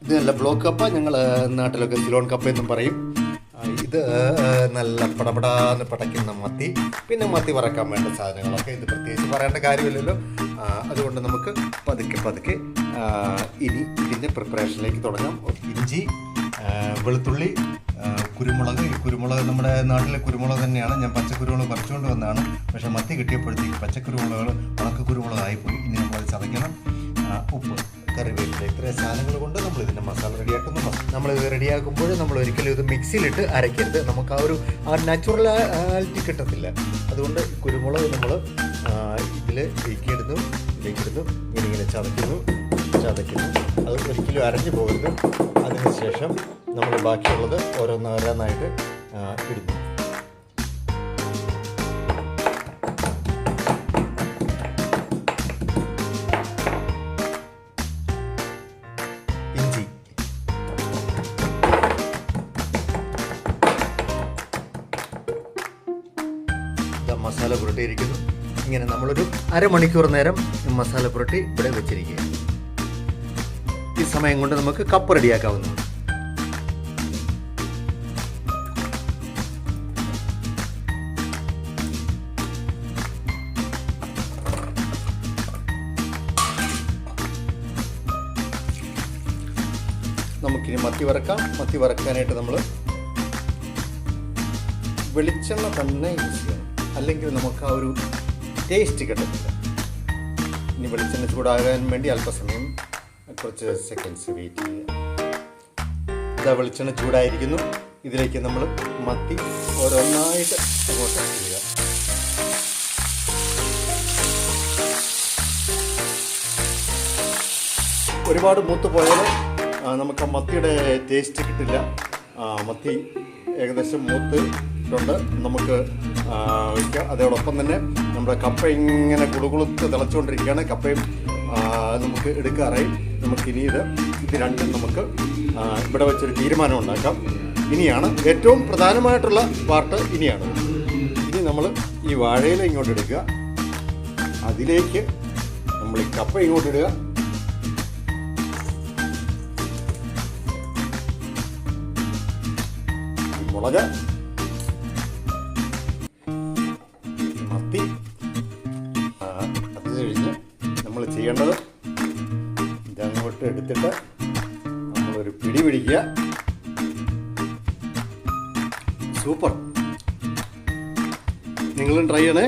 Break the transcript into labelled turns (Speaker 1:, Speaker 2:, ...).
Speaker 1: ഇത് നല്ല ബ്ലോക്ക് കപ്പ, ഞങ്ങൾ നാട്ടിലൊക്കെ സിലോൺ കപ്പ എന്നും പറയും. ഇത് നല്ല പടപടാന്ന് പടയ്ക്കുന്ന മത്തി, പിന്നെ മത്തി വറക്കാൻ വേണ്ട സാധനങ്ങളൊക്കെ ഇത് പ്രത്യേകിച്ച് പറയേണ്ട കാര്യമില്ലല്ലോ. അതുകൊണ്ട് നമുക്ക് പതുക്കെ ഇനി ഇതിൻ്റെ പ്രിപ്പറേഷനിലേക്ക് തുടങ്ങാം. ഇഞ്ചി, വെളുത്തുള്ളി, കുരുമുളക്. ഈ കുരുമുളക് നമ്മുടെ നാട്ടിലെ കുരുമുളക് തന്നെയാണ്. ഞാൻ പച്ചക്കുരുമുളക് പറിച്ചുകൊണ്ട് വന്നതാണ്. പക്ഷേ മത്തി കിട്ടിയപ്പോഴത്തേക്ക് പച്ചക്കുരുമുളക് ഉണക്കക്കുരുമുളകായിപ്പോയി. ഇനി നമ്മളത് ചതയ്ക്കണം. ഉപ്പ്, കറിവേപ്പില, ഇത്രയും സാധനങ്ങൾ കൊണ്ട് നമ്മൾ ഇതിൻ്റെ മസാല റെഡിയാക്കുന്നു. നമ്മളിത് റെഡിയാക്കുമ്പോൾ നമ്മൾ ഒരിക്കലും ഇത് മിക്സിയിലിട്ട് അരയ്ക്കരുത്. നമുക്ക് ആ നാച്ചുറലാലിറ്റി കിട്ടത്തില്ല. അതുകൊണ്ട് കുരുമുളക് നമ്മൾ ഇതിലേക്ക് ഇടുന്നു, ഇങ്ങനെ ചതയ്ക്കുന്നു. അത് ഒരിക്കലും അരഞ്ഞു പോകരുത്. അതിനുശേഷം നമ്മൾ ബാക്കിയുള്ളത് ഓരോന്നായിട്ട് ഇടുന്നു. ഇഞ്ചി, മസാല പുരട്ടിയിരിക്കുന്നു. ഇങ്ങനെ നമ്മളൊരു അരമണിക്കൂർ നേരം മസാല പുരട്ടി ഇവിടെ വെച്ചിരിക്കുക. ഈ സമയം കൊണ്ട് നമുക്ക് കപ്പ് റെഡിയാക്കാവുന്നതാണ്. നമുക്കിനി മത്തി വറക്കാം. മത്തി വറക്കാനായിട്ട് നമ്മൾ വെളിച്ചെണ്ണ തന്നെ യൂസ് ചെയ്യണം, അല്ലെങ്കിൽ നമുക്ക് ആ ഒരു ടേസ്റ്റ് കിട്ടത്തില്ല. ഇനി വെളിച്ചെണ്ണ ചൂടാകാൻ വേണ്ടി അല്പസമയം കുറച്ച് സെക്കൻഡ്സ് വെയിറ്റ് ചെയ്യുക. ഇതാ വെളിച്ചെണ്ണ ചൂടായിരിക്കുന്നു. ഇതിലേക്ക് നമ്മൾ മത്തി ഓരോന്നായിട്ട് അങ്ങോട്ട് ഇടുക. ഒരുപാട് മൂത്ത് പോയാൽ നമുക്ക് ആ മത്തിയുടെ ടേസ്റ്റ് കിട്ടില്ല. മത്തി ഏകദേശം മൂത്തിട്ടുണ്ട്, നമുക്ക് വയ്ക്കാം. അതോടൊപ്പം തന്നെ നമ്മുടെ കപ്പ ഇങ്ങനെ കുളുകുളുത്ത് തിളച്ചുകൊണ്ടിരിക്കുകയാണ്. കപ്പയും നമുക്ക് എടുക്കാറായി. നമുക്കിനി ഇത് രണ്ടും നമുക്ക് ഇവിടെ വെച്ചൊരു തീരുമാനം ഉണ്ടാക്കാം. ഇനിയാണ് ഏറ്റവും പ്രധാനമായിട്ടുള്ള പാർട്ട്. ഇനി നമ്മൾ ഈ വാഴയില ഇങ്ങോട്ട് എടുക്കുക, അതിലേക്ക് നമ്മൾ ഈ കപ്പ ഇങ്ങോട്ട് ഇടുക. മുളക്, മത്തി. അത് കഴിഞ്ഞ് നമ്മൾ ചെയ്യേണ്ടത് ഇതങ്ങോട്ട് എടുത്തിട്ട് നമ്മളൊരു പിടി പിടിക്കുക. സൂപ്പർ! നിങ്ങളും ട്രൈ ചെയ്യണേ.